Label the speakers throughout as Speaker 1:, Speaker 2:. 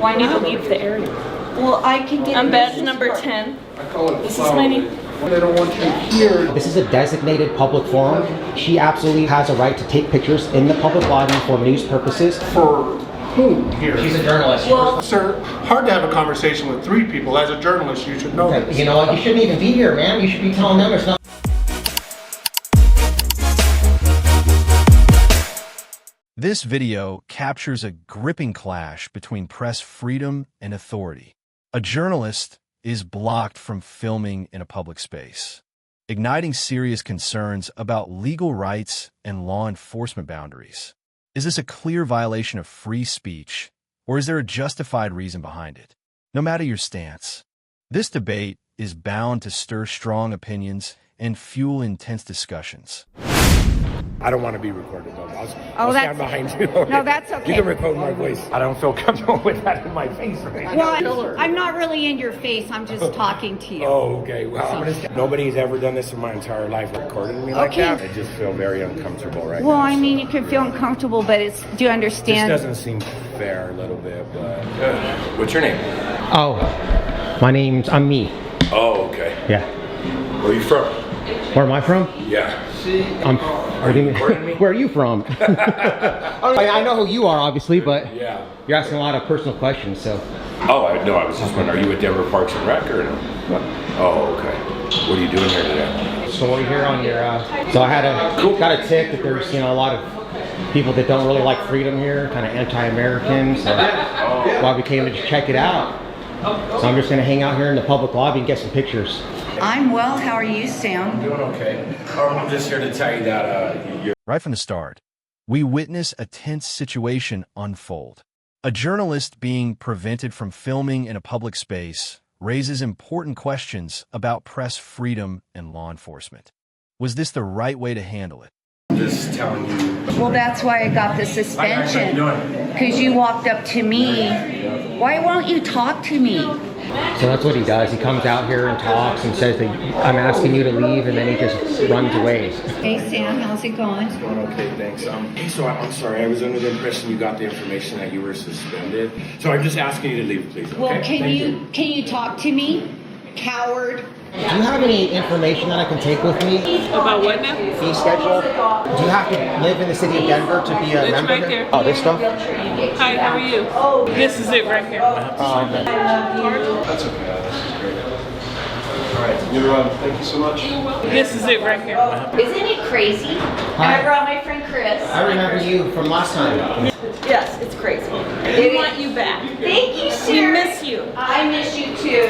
Speaker 1: Why
Speaker 2: I need to
Speaker 1: not?
Speaker 2: leave the area.
Speaker 1: Well, I can get.
Speaker 2: I'm
Speaker 1: a
Speaker 2: badge
Speaker 1: business
Speaker 2: number
Speaker 1: card.
Speaker 2: 10.
Speaker 3: I call it
Speaker 2: This is my name.
Speaker 3: They don't want you here.
Speaker 4: This is a designated public forum. She absolutely has a right to take pictures in the public lobby for news purposes.
Speaker 3: For whom here?
Speaker 4: She's a journalist.
Speaker 1: Well,
Speaker 3: Sir, hard to have a conversation with three people. As a journalist, you should know this.
Speaker 4: You know what? You shouldn't even be here, man. You should be telling them it's not.
Speaker 5: This video captures a gripping clash between press freedom and authority. A journalist is blocked from filming in a public space, igniting serious concerns about legal rights and law enforcement boundaries. Is this a clear violation of free speech, or is there a justified reason behind it? No matter your stance, this debate is bound to stir strong opinions and fuel intense discussions.
Speaker 6: I don't want to be recorded though. I'll stand behind you.
Speaker 7: No, that's okay.
Speaker 6: You can record my voice. I don't feel comfortable with that in my face right now.
Speaker 7: Well, I'm not really in your face. I'm just talking to you.
Speaker 6: Oh, okay. Well, nobody's ever done this in my entire life, recorded me like that. I just feel very uncomfortable right now.
Speaker 7: Well, I mean, you can feel uncomfortable, but it's. Do you
Speaker 6: This
Speaker 7: understand?
Speaker 6: doesn't seem fair a little bit, but... What's your name?
Speaker 4: Oh, I'm me.
Speaker 6: Oh, okay.
Speaker 4: Yeah.
Speaker 6: Where are you from?
Speaker 4: Where am I from?
Speaker 6: Yeah.
Speaker 4: What do you mean?
Speaker 6: recording me?
Speaker 4: Where are you from? I know who you are, obviously, but
Speaker 6: Yeah.
Speaker 4: you're asking a lot of personal questions, so.
Speaker 6: Oh, no, I was just wondering, are you with Denver Parks and Rec or no?
Speaker 4: What?
Speaker 6: Oh, okay. What are you doing here today?
Speaker 4: So what do you hear on your, so I got a tip that there's, a lot of people that don't really like freedom here, kind of anti-American, so well, we came to just check it out. So I'm just gonna hang out here in the public lobby and get some pictures.
Speaker 1: I'm well. How are you, Sam?
Speaker 6: Doing okay. I'm just here to tell you that you're...
Speaker 5: Right from the start, we witness a tense situation unfold. A journalist being prevented from filming in a public space raises important questions about press freedom and law enforcement. Was this the right way to handle it?
Speaker 6: Just telling you...
Speaker 1: Well, that's why I got the suspension. Because you walked up to me. Why won't you talk to me?
Speaker 4: So that's what he does. He comes out here and talks and says that I'm asking you to leave, and then he just runs away.
Speaker 1: Hey, Sam, how's it going?
Speaker 6: It's going okay, thanks. Hey, so I'm sorry, I was under the impression you got the information that you were suspended. So I'm just asking you to leave, please. Okay?
Speaker 1: Well, can you talk to me, coward?
Speaker 4: Do you have any information that I can take with me?
Speaker 2: About what now?
Speaker 4: Fee schedule? Do you have to live in the city of Denver to be a
Speaker 2: It's
Speaker 4: member?
Speaker 2: right there.
Speaker 4: Oh, this stuff?
Speaker 2: Hi, how are you? This is it right here.
Speaker 4: Okay.
Speaker 3: That's okay. That's great. All right. Thank you so much.
Speaker 2: This is it right here.
Speaker 1: Isn't it crazy? And I brought my friend Chris.
Speaker 4: I remember you from last time.
Speaker 2: Yes, it's crazy. We want you back.
Speaker 1: Thank you, sir.
Speaker 2: We miss you.
Speaker 1: I miss you too.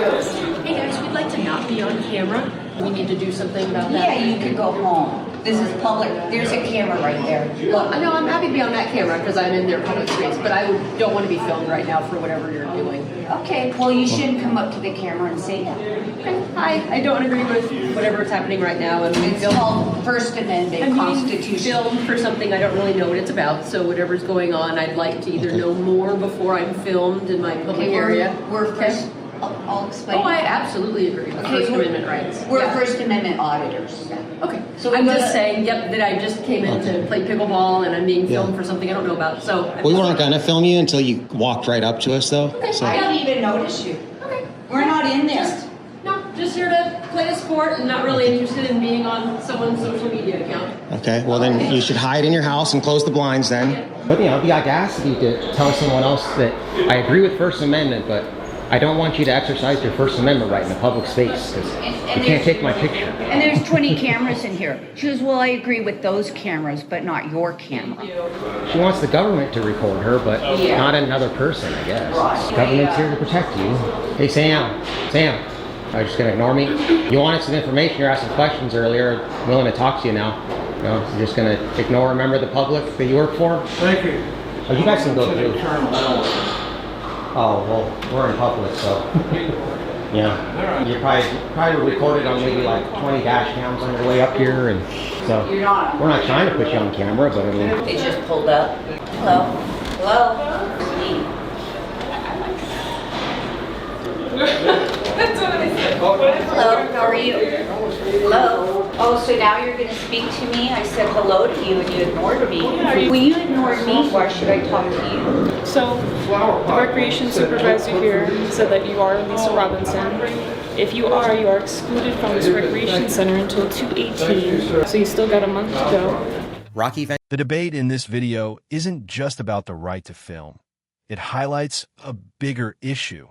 Speaker 8: Hey guys, we'd like to not be on camera. We need to do something about that.
Speaker 1: Yeah, you could go home. This is public. There's a camera right there.
Speaker 8: Look, I know I'm happy to be on that camera because I'm in their public space, but I don't want to be filmed right now for whatever you're doing.
Speaker 1: Okay, well, you shouldn't come up to the camera and say that.
Speaker 8: Okay, I don't agree with whatever's happening right now. And
Speaker 1: It's called First Amendment Constitution.
Speaker 8: Filmed for something I don't really know what it's about. So whatever's going on, I'd like to either know more before I'm filmed in my public area.
Speaker 1: We're first. I'll explain.
Speaker 8: Oh, I absolutely agree with First Amendment rights.
Speaker 1: We're
Speaker 8: Yeah.
Speaker 1: First Amendment auditors.
Speaker 8: Okay,
Speaker 1: So
Speaker 8: so I'm
Speaker 1: we're
Speaker 8: just
Speaker 1: gonna-
Speaker 8: saying, yep, that I just came in to play pickleball and I'm being filmed for something I don't know about. So
Speaker 4: We weren't gonna film you until you walked right up to us, though. So.
Speaker 1: I don't even notice you.
Speaker 8: Okay.
Speaker 1: We're not in there.
Speaker 8: Just here to play a sport and not really interested in being on someone's social media account.
Speaker 4: Okay, well then you should hide in your house and close the blinds then. But the audacity to tell someone else that I agree with First Amendment, but I don't want you to exercise your First Amendment right in a public space because you can't take my picture.
Speaker 7: And there's 20 cameras in here. She goes, well, I agree with those cameras, but not your camera.
Speaker 4: She wants the government to record her, but not another person, I guess. Government's here to protect you. Hey, Sam. Are you just gonna ignore me? You wanted some information, you're asking questions earlier, I'm willing to talk to you now. No, you're just gonna ignore a member of the public that you work for?
Speaker 3: Thank you.
Speaker 4: Oh, you guys can go through. Oh, well, we're in public, so. Yeah. You probably recorded on maybe like 20 dash cams on your way up here, and so.
Speaker 1: You're not.
Speaker 4: We're not trying to put you on camera, but I mean.
Speaker 1: It just pulled up. Hello? Hello?
Speaker 2: That's what I said.
Speaker 1: Hello, how are you? Hello? Oh, so now you're gonna speak to me? I said hello to you and you ignored me. Well, you ignored me, why should I talk to you?
Speaker 2: So, the recreation supervisor here said that you are Lisa Robinson. If you are excluded from this recreation center until 2/18. So you still got a month to go.
Speaker 4: Rocky Van.
Speaker 5: The debate in this video isn't just about the right to film. It highlights a bigger issue,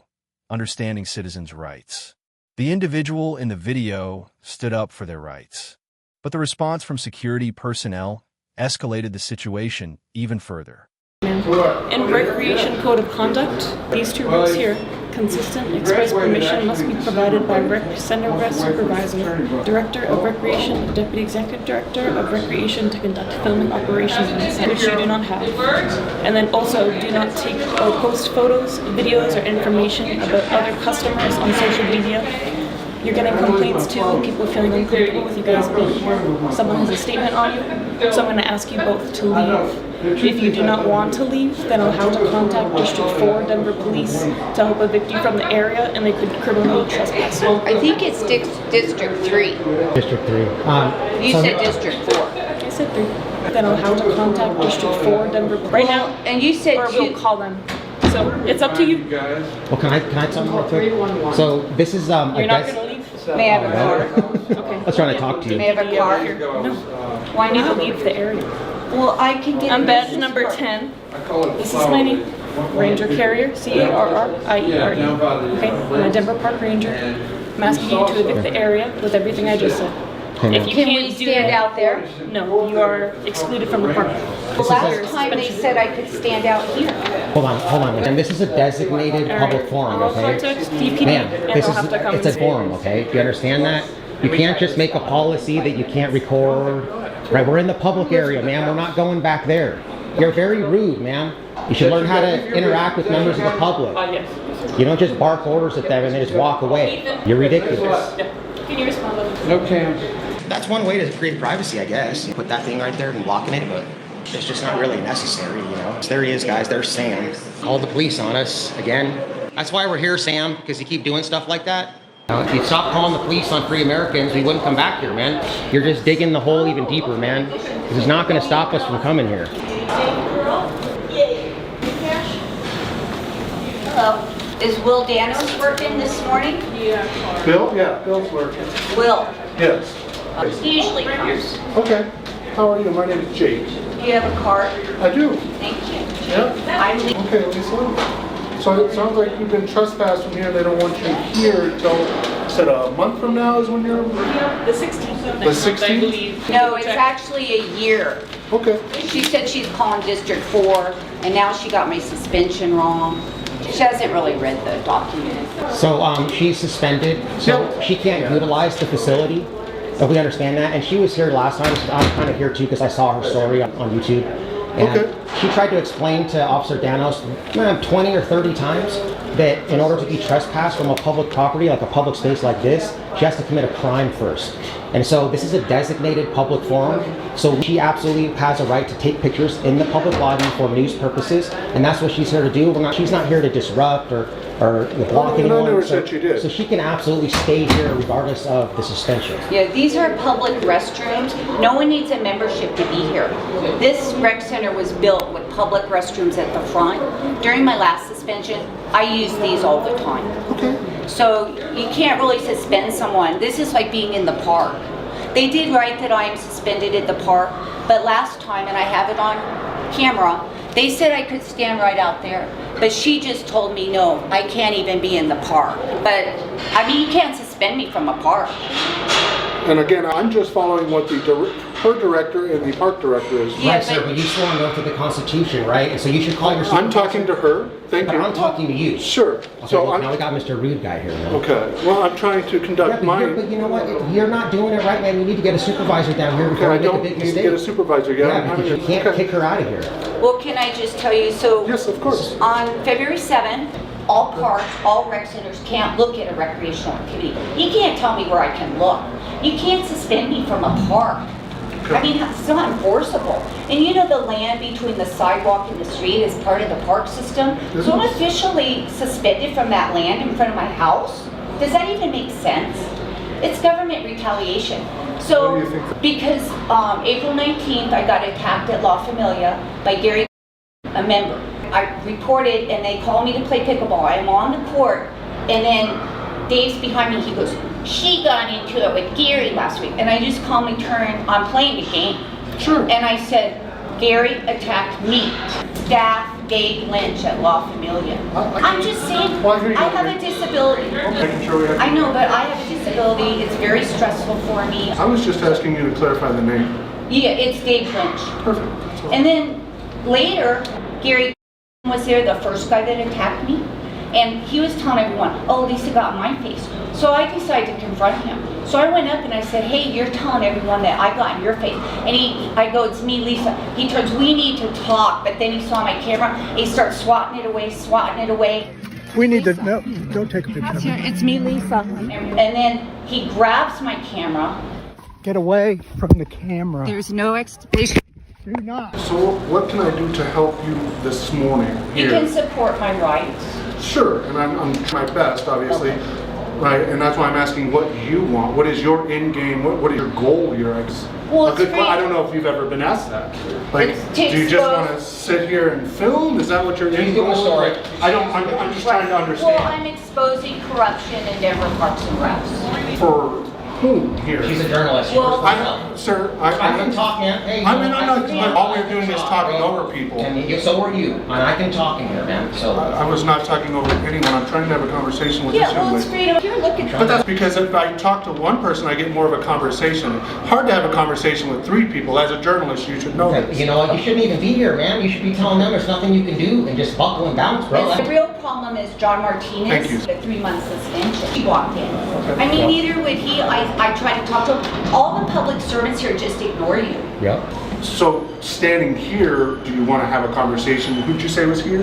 Speaker 5: understanding citizens' rights. The individual in the video stood up for their rights, but the response from security personnel escalated the situation even further.
Speaker 2: In Recreation Code of Conduct, these two rules here, consistent express permission must be provided by Rec Center Supervisor, Director of Recreation, Deputy Executive Director of Recreation to conduct filming operations, which you do not have. And then also, do not take or post photos, videos, or information about other customers on social media. You're getting complaints too, people feeling uncomfortable with you guys being here. Someone has a statement on you, so I'm going to ask you both to leave. If you do not want to leave, then I'll have to contact District 4 Denver Police to help evict you from the area, and they could criminally trespass you.
Speaker 1: I think it's District 3.
Speaker 4: District 3.
Speaker 1: You said District 4.
Speaker 2: I said 3. Then I'll have to contact District 4 Denver right now,
Speaker 1: And you said
Speaker 2: or we'll call them. So it's up to you.
Speaker 4: Well, can I tell you real quick? So this is
Speaker 2: You're not going to leave?
Speaker 1: May I have a car?
Speaker 2: Okay.
Speaker 4: I was trying to talk to you.
Speaker 1: May I have a car?
Speaker 2: No. Why need to leave the area?
Speaker 1: Well, I can get.
Speaker 2: I'm badge number 10. This is my name. Ranger Carrier, C-A-R-R-I-E-R-E. Okay, I'm a Denver Park Ranger. I'm asking you to evict the area with everything I just said. If you
Speaker 1: Can we
Speaker 2: can't do
Speaker 1: stand
Speaker 2: that,
Speaker 1: out there?
Speaker 2: no, you are excluded from the park.
Speaker 1: Last time they said I could stand out here.
Speaker 4: Hold on. And this is a designated public forum,
Speaker 2: I'll
Speaker 4: okay?
Speaker 2: contact DPD
Speaker 4: Ma'am,
Speaker 2: and
Speaker 4: this
Speaker 2: they'll have to come.
Speaker 4: it's a forum, okay? Do you understand that? You can't just make a policy that you can't record. Right, we're in the public area, ma'am. We're not going back there. You're very rude, ma'am. You should learn how to interact with members of the public.
Speaker 2: Yes.
Speaker 4: You don't just bark orders at them and then just walk away. You're ridiculous.
Speaker 2: Can you respond?
Speaker 6: Okay.
Speaker 4: That's one way to create privacy, I guess. You put that thing right there and blocking it, but it's just not really necessary, you know. There he is, guys. There's Sam. Called the police on us again. That's why we're here, Sam, because you keep doing stuff like that. If you stop calling the police on free Americans, we wouldn't come back here, man. You're just digging the hole even deeper, man. This is not going to stop us from coming here.
Speaker 1: Hello. Is Will Danos working this morning?
Speaker 3: Bill? Yeah, Bill's working.
Speaker 1: Will.
Speaker 3: Yes.
Speaker 1: He usually comes.
Speaker 3: Okay. How are you? My name is Jake.
Speaker 1: Do you have a card?
Speaker 3: I do.
Speaker 1: Thank you.
Speaker 3: Yeah.
Speaker 1: I'm leaving.
Speaker 3: Okay, Lisa. So it sounds like you've been trespassed from here. They don't want you here until, said a month from now is when you're...
Speaker 2: The 16th of
Speaker 3: The
Speaker 2: next month, I
Speaker 3: 16th?
Speaker 2: believe.
Speaker 1: No, it's actually a year.
Speaker 3: Okay.
Speaker 1: She said she's calling District 4, and now she got my suspension wrong. She hasn't really read the document.
Speaker 4: So she's suspended, so she can't utilize the facility. If we understand that. And she was here last time, so I'm kind of here too because I saw her story on YouTube. And she tried to explain to Officer Danos 20 or 30 times that in order to be trespassed from a public property, like a public space like this, she has to commit a crime first. And so this is a designated public forum, so she absolutely has a right to take pictures in the public lobby for news purposes, and that's what she's here to do. She's not here to disrupt or block anyone.
Speaker 3: I never said she did.
Speaker 4: So she can absolutely stay here regardless of the suspension.
Speaker 1: Yeah, these are public restrooms. No one needs a membership to be here. This rec center was built with public restrooms at the front. During my last suspension, I use these all the time. Okay. So you can't really suspend someone. This is like being in the park. They did write that I am suspended at the park, but last time, and I have it on camera, they said I could stand right out there. But she just told me, no, I can't even be in the park. But, I mean, you can't suspend me from a park.
Speaker 3: And again, I'm just following what her director and the park director is.
Speaker 1: Yeah,
Speaker 4: Right, sir, but you swore an oath to the Constitution, right? And so you should call your supervisor.
Speaker 3: I'm talking to her. Thank
Speaker 4: But
Speaker 3: you.
Speaker 4: I'm talking to you.
Speaker 3: Sure.
Speaker 4: Okay,
Speaker 3: So
Speaker 4: look,
Speaker 3: I'm...
Speaker 4: now we got Mr. Rude guy here now.
Speaker 3: Okay. Well, I'm trying to conduct
Speaker 4: But you know what? You're not doing it right, man. You need to get a supervisor down here
Speaker 3: Okay,
Speaker 4: before
Speaker 3: I
Speaker 4: I make a
Speaker 3: don't
Speaker 4: big
Speaker 3: need to
Speaker 4: mistake.
Speaker 3: get a supervisor yet.
Speaker 4: Yeah, because you can't kick her out of here.
Speaker 1: well, can I just tell you, so
Speaker 3: Yes, of course.
Speaker 1: on February 7th, all parks, all rec centers can't look at a recreational activity. You can't tell me where I can look. You can't suspend me from a park. I mean, it's not enforceable. And you know the land between the sidewalk and the street is part of the park system? So I'm officially suspended from that land in front of my house? Does that even make sense? It's government retaliation.
Speaker 3: What
Speaker 1: So,
Speaker 3: do you think?
Speaker 1: because April 19th, I got attacked at La Familia by Gary, a member. I reported and they called me to play pickleball. I'm on the court and then Dave's behind me, he goes, she got into it with Gary last week. And I just calmly turned, I'm playing the game.
Speaker 3: Sure.
Speaker 1: And I said, Gary attacked me. Staff Dave Lynch at La Familia. I'm just saying, I have a disability.
Speaker 3: Making sure we have.
Speaker 1: I know, but I have a disability. It's very stressful for me.
Speaker 3: I was just asking you to clarify the name.
Speaker 1: Yeah, it's Dave Lynch.
Speaker 3: Perfect.
Speaker 1: And then later, Gary was there, the first guy that attacked me, and he was telling everyone, oh, Lisa got in my face. So I decided to confront him. So I went up and I said, hey, you're telling everyone that I got in your face. And I go, it's me, Lisa. He turns, we need to talk. But then he saw my camera, he starts swatting it away.
Speaker 9: We need to, no, don't take a picture of me.
Speaker 2: It's me, Lisa.
Speaker 1: And then he grabs my camera.
Speaker 9: Get away from the camera.
Speaker 2: There's no explanation.
Speaker 9: Do not.
Speaker 3: So what can I do to help you this morning
Speaker 1: You
Speaker 3: here?
Speaker 1: can support my rights.
Speaker 3: Sure, and I'm trying my best, obviously. Right, and that's why I'm asking what you want. What is your end game? What is your goal here?
Speaker 1: Well, it's
Speaker 3: I don't know if you've ever been asked that. Like,
Speaker 1: It's
Speaker 3: do
Speaker 1: to
Speaker 3: you just
Speaker 1: expose-
Speaker 3: want to sit here and film? Is that what your end goal is?
Speaker 4: story.
Speaker 3: Like, I'm just trying to understand.
Speaker 1: Well, I'm exposing corruption in Denver Parks and Recs.
Speaker 3: For whom here?
Speaker 4: She's a journalist.
Speaker 1: Well,
Speaker 3: Sir,
Speaker 4: I can talk, man. Hey,
Speaker 3: I'm not,
Speaker 4: can
Speaker 3: but all we're doing is talking over people.
Speaker 4: And so are you. And I can talk in here, man. So.
Speaker 3: I was not talking over anyone. I'm trying to have a conversation with this
Speaker 1: Yeah,
Speaker 3: young
Speaker 1: well, it's
Speaker 3: lady.
Speaker 1: freedom. You're looking
Speaker 3: But that's because if I talk to one person, I get more of a conversation. Hard to have a conversation with three people. As a journalist, you should know this.
Speaker 4: You know what? You shouldn't even be here, man. You should be telling them there's nothing you can do and just buckle and bounce, bro.
Speaker 1: The real problem is John Martinez,
Speaker 3: Thank you.
Speaker 1: the 3-month suspension. He walked in. I mean, neither would he. I tried to talk to him. All the public servants here just ignore you.
Speaker 4: Yep.
Speaker 3: So standing here, do you want to have a conversation? Who'd you say was here?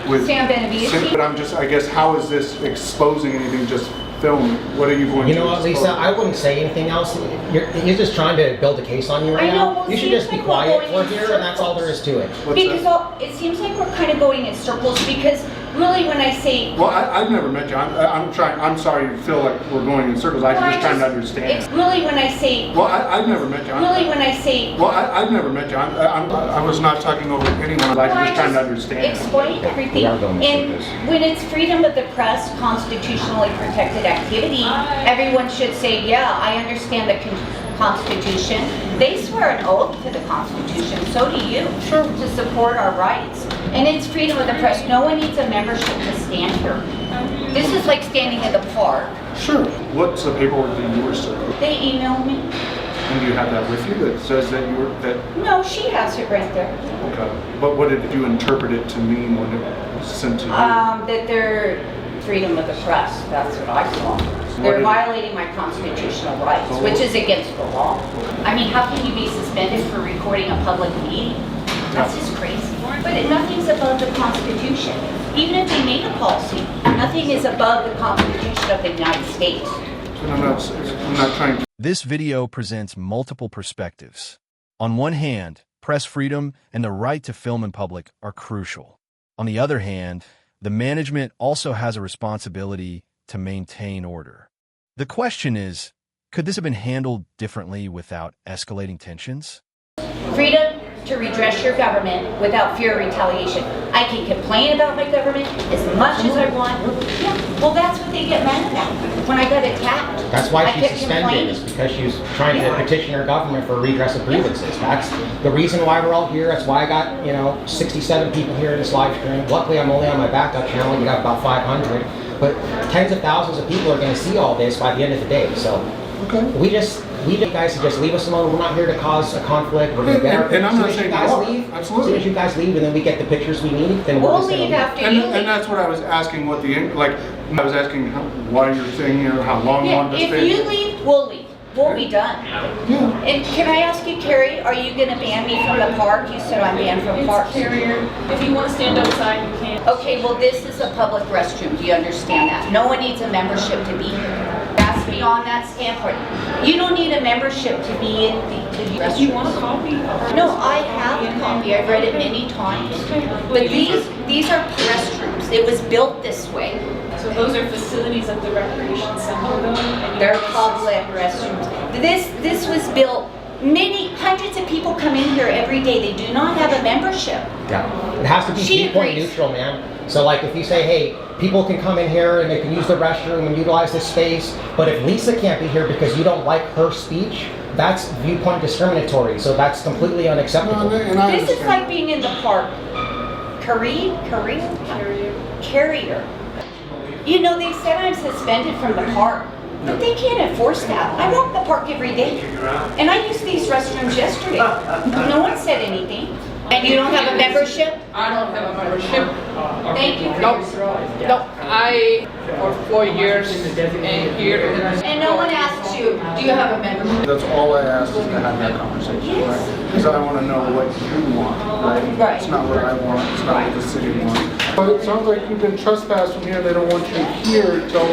Speaker 3: With
Speaker 1: Sam Benavides.
Speaker 3: But I guess, how is this exposing anything? Just film. What are you going to?
Speaker 4: You know what, Lisa? I wouldn't say anything else. You're just trying to build a case on you right
Speaker 1: I know,
Speaker 4: now.
Speaker 1: well,
Speaker 4: You should
Speaker 1: seems
Speaker 4: just be
Speaker 1: like we're
Speaker 4: quiet.
Speaker 1: going
Speaker 4: We're
Speaker 1: in
Speaker 4: here, and that's all there is to it.
Speaker 3: What's
Speaker 1: Because
Speaker 3: that?
Speaker 1: it seems like we're kind of going in circles because really when I say...
Speaker 3: Well, I've never met you. I'm sorry you feel like we're going in circles. I'm just trying to understand.
Speaker 1: It's really when I say...
Speaker 3: Well, I've never met you.
Speaker 1: Really when I say...
Speaker 3: Well, I've never met you. I was not talking over anyone. I'm just trying to understand.
Speaker 1: Explain everything.
Speaker 4: We are going in
Speaker 1: And
Speaker 4: circles.
Speaker 1: when it's freedom of the press, constitutionally protected activity, everyone should say, yeah, I understand the Constitution. They swear an oath to the Constitution, so do you, to support our rights. And it's freedom of the press. No one needs a membership to stand here. This is like standing in the park.
Speaker 3: Sure. What's the paperwork that you were sent?
Speaker 1: They emailed me.
Speaker 3: And do you have that with you that says that you were that?
Speaker 1: No, she has it right there.
Speaker 3: Okay. But what did you interpret it to mean when it was sent to you?
Speaker 1: That they're freedom of the press. That's what I saw. They're violating my constitutional rights, which is against the law. I mean, how can you be suspended for recording a public meeting? That's just crazy. But nothing's above the Constitution. Even if they made a policy, nothing is above the Constitution of the United States.
Speaker 3: And I'm not trying to.
Speaker 5: This video presents multiple perspectives. On one hand, press freedom and the right to film in public are crucial. On the other hand, the management also has a responsibility to maintain order. The question is, could this have been handled differently without escalating tensions?
Speaker 1: Freedom to redress your government without fear of retaliation. I can complain about my government as much as I want. Yeah, well, that's what they get mad at. When I got attacked,
Speaker 4: That's why
Speaker 1: I
Speaker 4: she's
Speaker 1: kept
Speaker 4: suspended,
Speaker 1: complaining.
Speaker 4: is because she was trying to petition her government for redress of grievances. That's the reason why we're all here. That's why I got, 67 people here in this live stream. Luckily, I'm only on my backup channel. You got about 500. But tens of thousands of people are going to see all this by the end of the day. So we need you guys to just leave us alone. We're not here to cause a conflict. We're going to get our
Speaker 3: And I'm not
Speaker 4: as soon
Speaker 3: saying
Speaker 4: as
Speaker 3: you
Speaker 4: you
Speaker 3: are.
Speaker 4: guys leave,
Speaker 3: Absolutely.
Speaker 4: as soon as you guys leave, and then we get the pictures we need, then we're
Speaker 1: We'll
Speaker 4: just going
Speaker 1: leave
Speaker 4: to
Speaker 1: after
Speaker 3: And,
Speaker 1: you
Speaker 3: and
Speaker 1: leave.
Speaker 3: that's what I was asking. I was asking why you're staying here, how long you
Speaker 1: Yeah,
Speaker 3: wanted to
Speaker 1: if
Speaker 3: stay.
Speaker 1: you leave, we'll leave. We'll be done.
Speaker 3: Yeah.
Speaker 1: And can I ask you, Carrie, are you going to ban me from the park? You said I'm banned from parks.
Speaker 2: Carrier. If you want to stand outside, you can.
Speaker 1: Okay, well, this is a public restroom. Do you understand that? No one needs a membership to be here. That's beyond that standpoint. You don't need a membership to be in the
Speaker 2: If you want a
Speaker 1: restrooms.
Speaker 2: copy?
Speaker 1: No, I have a copy. I've read it many times. But these are restrooms. restrooms. It was built this way.
Speaker 2: So those are facilities at the recreation center though? and you
Speaker 1: They're
Speaker 2: have-
Speaker 1: public restrooms. This was built, hundreds of people come in here every day. They do not have a membership.
Speaker 4: Yeah. It has to be
Speaker 1: She
Speaker 4: viewpoint
Speaker 1: agrees.
Speaker 4: neutral, man. So like if you say, hey, people can come in here and they can use the restroom and utilize this space, but if Lisa can't be here because you don't like her speech, that's viewpoint discriminatory. So that's completely unacceptable.
Speaker 3: And I
Speaker 1: This is
Speaker 3: understand.
Speaker 1: like being in the park. Carrier. You know, they said I'm suspended from the park, but they can't enforce that. I walk the park every day, and I used these restrooms yesterday. No one said anything. And you don't have a membership?
Speaker 10: I don't have a membership.
Speaker 1: Thank you.
Speaker 10: Nope. Nope. I for 4 years in here.
Speaker 1: And no one asked you, do you have a membership?
Speaker 3: That's all I asked is to have that conversation, right? Because I want to know what you want, right?
Speaker 1: Right.
Speaker 3: It's not what I want, it's not what the city wants. But it sounds like you've been trespassed from here, they don't want you here until,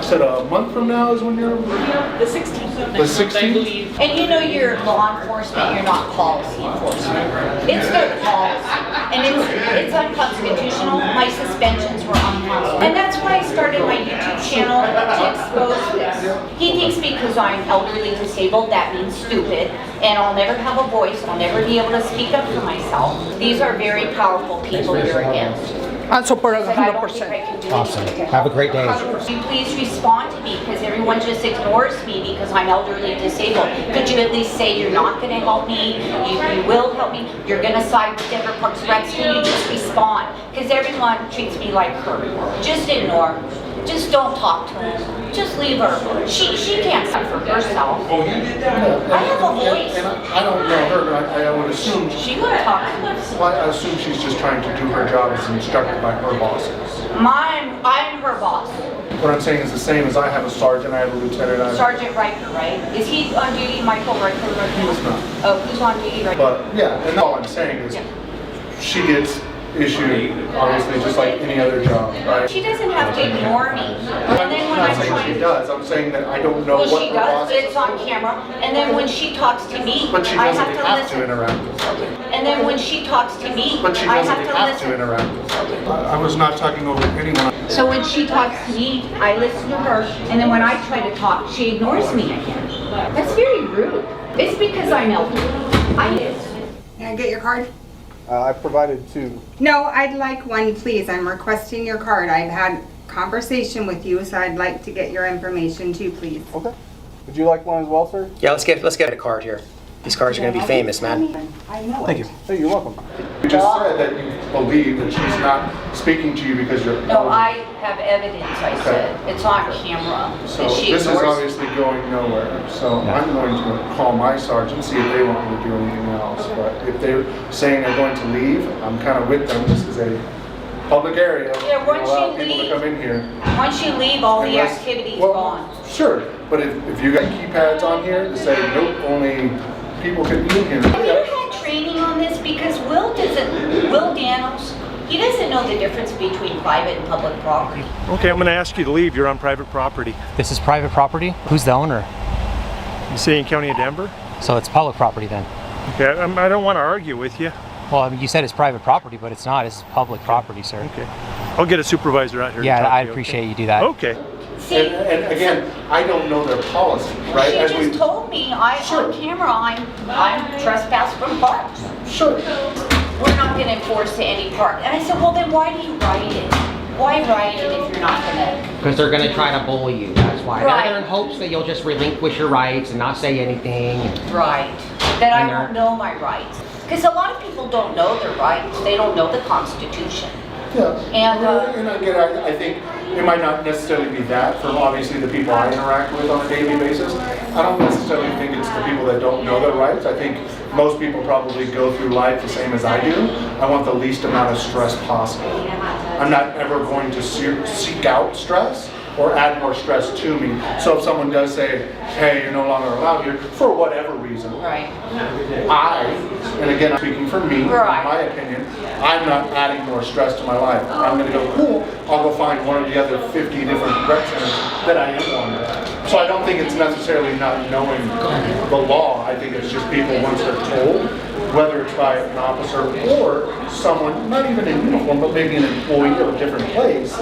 Speaker 3: said a month from now is when you're...
Speaker 2: The 16th of
Speaker 3: The
Speaker 2: next month, I
Speaker 3: 16th?
Speaker 2: believe.
Speaker 1: And you know you're law enforcement, you're not policy enforcement. It's their policy, and it's unconstitutional. My suspensions were unconstitutional. And that's why I started my YouTube channel to expose this. He thinks because I'm elderly disabled, that means stupid, and I'll never have a voice, I'll never be able to speak up for myself. These are very powerful people you're against.
Speaker 10: I support
Speaker 1: But I don't think I
Speaker 10: 100%.
Speaker 1: can do
Speaker 4: Awesome.
Speaker 1: anything.
Speaker 4: Have a great day.
Speaker 1: Would you please respond to me, because everyone just ignores me because I'm elderly disabled. Could you at least say you're not going to help me, you will help me, you're going to side with Denver Parks Recs? Can you just respond? Because everyone treats me like her. Just ignore. Just don't talk to her. Just leave her. She can't speak for herself. I have a voice.
Speaker 3: And I don't know her, but I would assume,
Speaker 1: She would talk to me.
Speaker 3: well, I assume she's just trying to do her job as instructed by her bosses.
Speaker 1: I'm her boss.
Speaker 3: What I'm saying is the same as I have a sergeant, I have a lieutenant, I have...
Speaker 1: Sergeant Riker, right? Is he on duty, Michael Riker?
Speaker 3: He was not.
Speaker 1: Oh, who's on duty right now?
Speaker 3: But, yeah, and all I'm saying is, she gets issued, obviously, just like any other job, right?
Speaker 1: She doesn't have to ignore me. And then when
Speaker 3: I'm
Speaker 1: I'm
Speaker 3: not saying she
Speaker 1: trying,
Speaker 3: does, I'm saying that I don't know
Speaker 1: well,
Speaker 3: what
Speaker 1: she
Speaker 3: her
Speaker 1: does,
Speaker 3: boss
Speaker 1: but
Speaker 3: is.
Speaker 1: it's on camera. And then when she talks to me,
Speaker 3: But she
Speaker 1: I
Speaker 3: doesn't
Speaker 1: have to
Speaker 3: have to
Speaker 1: listen.
Speaker 3: interact with us.
Speaker 1: And then when she talks to me,
Speaker 3: But she
Speaker 1: I
Speaker 3: doesn't
Speaker 1: have to
Speaker 3: have to
Speaker 1: listen.
Speaker 3: interact with us. I was not talking over anyone.
Speaker 1: So when she talks to me, I listen to her. And then when I try to talk, she ignores me again. That's very rude. It's because I'm elderly. I is.
Speaker 11: Can I get your card?
Speaker 3: I provided two.
Speaker 11: No, I'd like one, please. I'm requesting your card. I've had conversation with you, so I'd like to get your information too, please.
Speaker 3: Okay. Would you like one as well, sir?
Speaker 4: Yeah, let's get a card here. These cards are gonna be famous, man.
Speaker 11: I know.
Speaker 4: Thank you.
Speaker 3: Hey, you're welcome. You just said that you believe that she's not speaking to you because you're...
Speaker 1: No, I have evidence, I said. It's on camera.
Speaker 3: So
Speaker 1: And she
Speaker 3: this is
Speaker 1: ignores me.
Speaker 3: obviously going nowhere. So I'm going to call my sergeant, see if they want me to do anything else. But if they're saying they're going to leave, I'm kind of with them. This is a public area.
Speaker 1: Yeah, once
Speaker 3: We allow
Speaker 1: you
Speaker 3: people
Speaker 1: leave-
Speaker 3: to come in here.
Speaker 1: Once you leave, all the
Speaker 3: Unless-
Speaker 1: activity's
Speaker 3: well,
Speaker 1: gone.
Speaker 3: Sure, but if you got keypads on here to say, nope, only people can be in here.
Speaker 1: Have you had training on this? Because Will Daniels, he doesn't know the difference between private and public property.
Speaker 12: Okay, I'm going to ask you to leave. You're on private property.
Speaker 4: This is private property? Who's the owner?
Speaker 12: You say in County of Denver?
Speaker 4: So it's public property then?
Speaker 12: Okay, I don't want to argue with you.
Speaker 4: Well, I mean, you said it's private property, but it's not. It's public property, sir.
Speaker 12: Okay. I'll get a supervisor out here.
Speaker 4: Yeah,
Speaker 12: to talk
Speaker 4: I
Speaker 12: to you,
Speaker 4: appreciate
Speaker 12: okay?
Speaker 4: you do that.
Speaker 12: Okay.
Speaker 1: See,
Speaker 3: And again, I don't know their policy, right?
Speaker 1: she
Speaker 3: As
Speaker 1: just told me, on camera, I'm trespassed from parks.
Speaker 3: Sure.
Speaker 1: We're not gonna enforce any park. And I said, well, then why do you write it? Why write it if you're not gonna?
Speaker 4: Because they're gonna try to bully you, that's why.
Speaker 1: Right.
Speaker 4: They're in hopes that you'll just relinquish your rights and not say anything.
Speaker 1: Right. That I
Speaker 4: And
Speaker 1: won't
Speaker 4: they're-
Speaker 1: know my rights. Because a lot of people don't know their rights. They don't know the Constitution.
Speaker 3: Yeah.
Speaker 1: And,
Speaker 3: And again, I think it might not necessarily be that from obviously the people I interact with on a daily basis. I don't necessarily think it's the people that don't know their rights. I think most people probably go through life the same as I do. I want the least amount of stress possible. I'm not ever going to seek out stress or add more stress to me. So if someone does say, hey, you're no longer allowed here, for whatever reason,
Speaker 1: Right.
Speaker 3: and again, I'm speaking for me,
Speaker 1: Right.
Speaker 3: in my opinion, I'm not adding more stress to my life. I'm gonna go, cool, I'll go find one of the other 50 different rec centers that I am on. So I don't think it's necessarily not knowing the law. I think it's just people, once they're told, whether it's by an officer or someone, not even in uniform, but maybe an employee of a different place,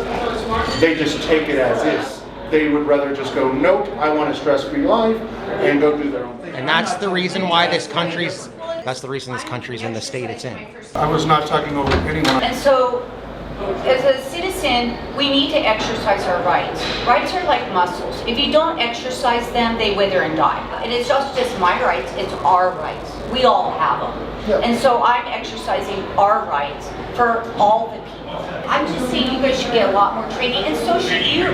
Speaker 3: they just take it as is. They would rather just go, nope, I want a stress-free life, and go do their own thing.
Speaker 4: And that's the reason why this country's in the state it's in.
Speaker 3: I was not talking over anyone.
Speaker 1: And so, as a citizen, we need to exercise our rights. Rights are like muscles. If you don't exercise them, they wither and die. And it's not just my rights, it's our rights. We all have them.
Speaker 3: Yeah.
Speaker 1: And so I'm exercising our rights for all the people. I'm just saying you guys should get a lot more training, and so should you.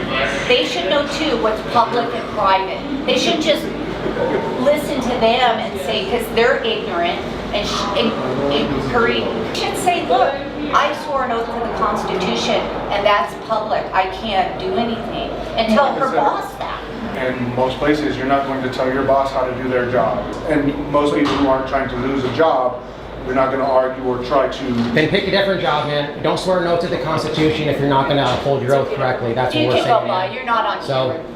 Speaker 1: They should know too what's public and private. They shouldn't just listen to them and say, because they're ignorant and encourage. You should say, look, I swore an oath to the Constitution, and that's public. I can't do anything. And tell her boss that.
Speaker 3: And most places, you're not going to tell your boss how to do their job. And most people who aren't trying to lose a job, you're not going to argue or try to...
Speaker 4: Then pick a different job, man. Don't swear an oath to the Constitution if you're not going to uphold your oath correctly. That's what
Speaker 1: You
Speaker 4: we're
Speaker 1: can
Speaker 4: saying,
Speaker 1: go by.
Speaker 4: man.
Speaker 1: You're not on
Speaker 4: So,
Speaker 1: camera.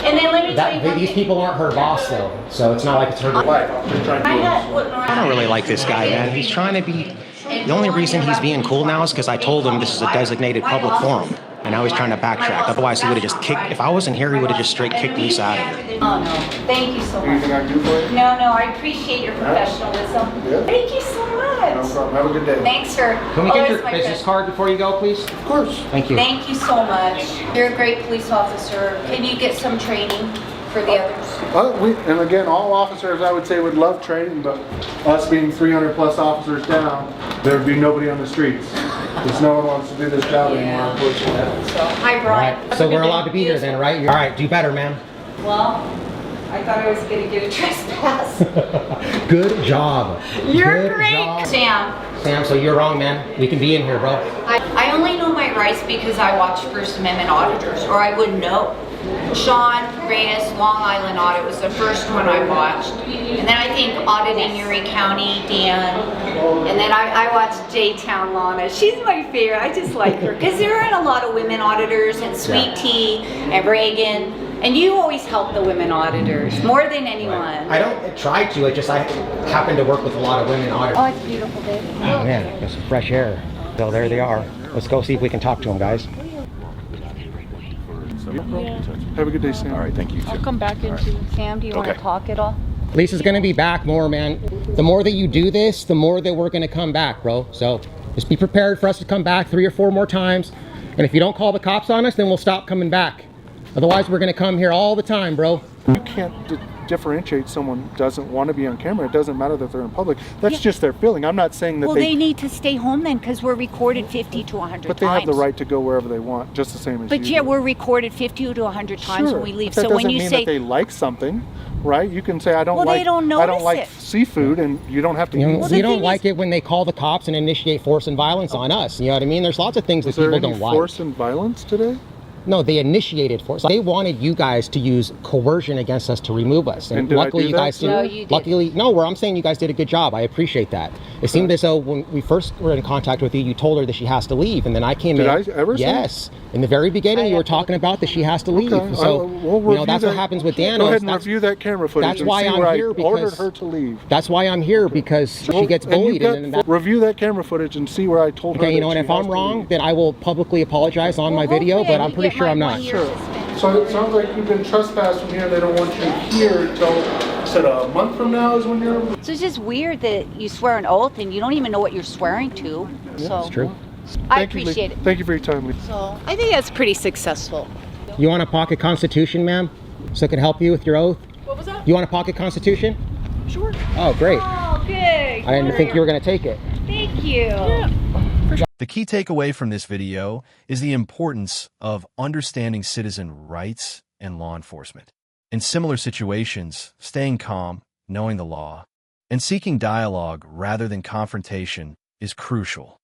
Speaker 1: And then let me tell you one
Speaker 4: these
Speaker 1: thing.
Speaker 4: people aren't her boss, though. So it's not like it's her... I don't really like this guy, man. He's trying to be... The only reason he's being cool now is because I told him this is a designated public forum. And now he's trying to backtrack. Otherwise, he would have just kicked... If I wasn't here, he would have just straight kicked Lisa out of here.
Speaker 1: Oh, no. Thank you so much.
Speaker 3: Anything I can do for you?
Speaker 1: No, I appreciate your professionalism.
Speaker 3: Yeah.
Speaker 1: Thank you so much.
Speaker 3: No problem. Have a good day.
Speaker 1: Thanks for...
Speaker 4: Can we get
Speaker 1: always
Speaker 4: your
Speaker 1: my
Speaker 4: business
Speaker 1: friend.
Speaker 4: card before you go, please?
Speaker 3: Of course.
Speaker 4: Thank you.
Speaker 1: Thank you so much. You're a great police officer. Can you get some training for the others?
Speaker 3: And again, all officers, I would say, would love training, but us being 300 plus officers down, there would be nobody on the streets. Because no one wants to do this job anymore, unfortunately.
Speaker 1: So, hi, Brian.
Speaker 4: Right. So we're allowed to be here then, right? All right, do better, ma'am.
Speaker 1: Well, I thought I was going to get a trespass.
Speaker 4: Good job.
Speaker 1: You're
Speaker 4: Good
Speaker 1: great.
Speaker 4: job.
Speaker 1: Sam,
Speaker 4: So you're wrong, man. We can be in here, bro.
Speaker 1: I only know my rights because I watch First Amendment auditors, or I wouldn't know. Sean Reyes, Long Island Audit was the first one I watched. And then I think Auditing Erie County, Dan. And then I watched J-Town Lana. She's my favorite. I just like her. Because there aren't a lot of women auditors, and Sweet Tea, and Reagan. And you always help the women auditors, more than anyone.
Speaker 4: I don't try to, I happen to work with a lot of women auditors.
Speaker 1: Oh, it's beautiful, babe.
Speaker 4: Oh man, there's some fresh air. So there they are. Let's go see if we can talk to them, guys.
Speaker 3: Have a good day, Sam.
Speaker 12: All right, thank you.
Speaker 2: I'll come back into...
Speaker 1: Sam, do you want to talk at all?
Speaker 4: Lisa's gonna be back more, man. The more that you do this, the more that we're gonna come back, bro. So just be prepared for us to come back 3 or 4 more times. And if you don't call the cops on us, then we'll stop coming back. Otherwise, we're gonna come here all the time, bro.
Speaker 3: You can't differentiate someone who doesn't want to be on camera. It doesn't matter that they're in public. That's just their feeling. I'm not saying that
Speaker 7: They need to stay home then, because we're recorded 50 to 100 times.
Speaker 3: But they have the right to go wherever they want, just the same as you
Speaker 7: But yeah,
Speaker 3: do.
Speaker 7: we're recorded 50 to 100 times when we leave.
Speaker 3: But that
Speaker 7: So when
Speaker 3: doesn't
Speaker 7: you
Speaker 3: mean
Speaker 7: say
Speaker 3: that they like something, right? You can say I don't
Speaker 7: Well,
Speaker 3: like
Speaker 7: they don't
Speaker 3: I don't
Speaker 7: notice
Speaker 3: like
Speaker 7: it.
Speaker 3: seafood, and you don't have to.
Speaker 4: You
Speaker 3: eat
Speaker 4: know,
Speaker 3: it.
Speaker 4: we don't like it when they call the cops and initiate force and violence on us. You know what I mean? There's lots of things that
Speaker 3: Was there
Speaker 4: people
Speaker 3: any
Speaker 4: don't
Speaker 3: force
Speaker 4: like.
Speaker 3: and violence today?
Speaker 4: No, they initiated force. They wanted you guys to use coercion against us to remove us.
Speaker 3: And did I
Speaker 4: luckily
Speaker 3: do
Speaker 4: you
Speaker 3: that,
Speaker 4: guys
Speaker 3: sir?
Speaker 4: didn't.
Speaker 1: No, you did.
Speaker 4: Luckily, no, where I'm saying you guys did a good job. I appreciate that. It seemed as though when we first were in contact with you, you told her that she has to leave, and then I came
Speaker 3: Did
Speaker 4: in.
Speaker 3: I ever say?
Speaker 4: Yes. In the very beginning, you were talking about that she has to leave.
Speaker 3: Okay,
Speaker 4: So,
Speaker 3: we'll
Speaker 4: you know,
Speaker 3: review
Speaker 4: that's what
Speaker 3: that.
Speaker 4: happens with Dan.
Speaker 3: Go ahead and review that camera footage.
Speaker 4: That's
Speaker 3: and
Speaker 4: why
Speaker 3: see
Speaker 4: I'm
Speaker 3: where
Speaker 4: here,
Speaker 3: I ordered
Speaker 4: because
Speaker 3: her to leave.
Speaker 4: That's why I'm here, because she gets bullied. And then
Speaker 3: Review that camera footage and see where I told her.
Speaker 4: okay, you know
Speaker 3: that
Speaker 4: what?
Speaker 3: she
Speaker 4: If
Speaker 3: has
Speaker 4: I'm
Speaker 3: to
Speaker 4: wrong,
Speaker 3: leave.
Speaker 4: then I will publicly apologize on my video, but I'm pretty sure I'm not.
Speaker 3: Sure. So it sounds like you've been trespassed from here. They don't want you here until, said a month from now is when you're.
Speaker 7: So it's just weird that you swear an oath and you don't even know what you're swearing to.
Speaker 3: Yeah,
Speaker 7: So
Speaker 4: It's true.
Speaker 7: I
Speaker 3: Thank you, Lee.
Speaker 7: appreciate it.
Speaker 3: Thank you for your time, Lee.
Speaker 7: So I think that's pretty successful.
Speaker 4: You want a pocket constitution, ma'am? So it can help you with your oath?
Speaker 2: What was that?
Speaker 4: You want a pocket constitution?
Speaker 2: Sure.
Speaker 4: Oh, great.
Speaker 7: Oh, good.
Speaker 4: I didn't think you were going to take it.
Speaker 7: Thank you.
Speaker 5: The key takeaway from this video is the importance of understanding citizen rights and law enforcement. In similar situations, staying calm, knowing the law, and seeking dialogue rather than confrontation is crucial.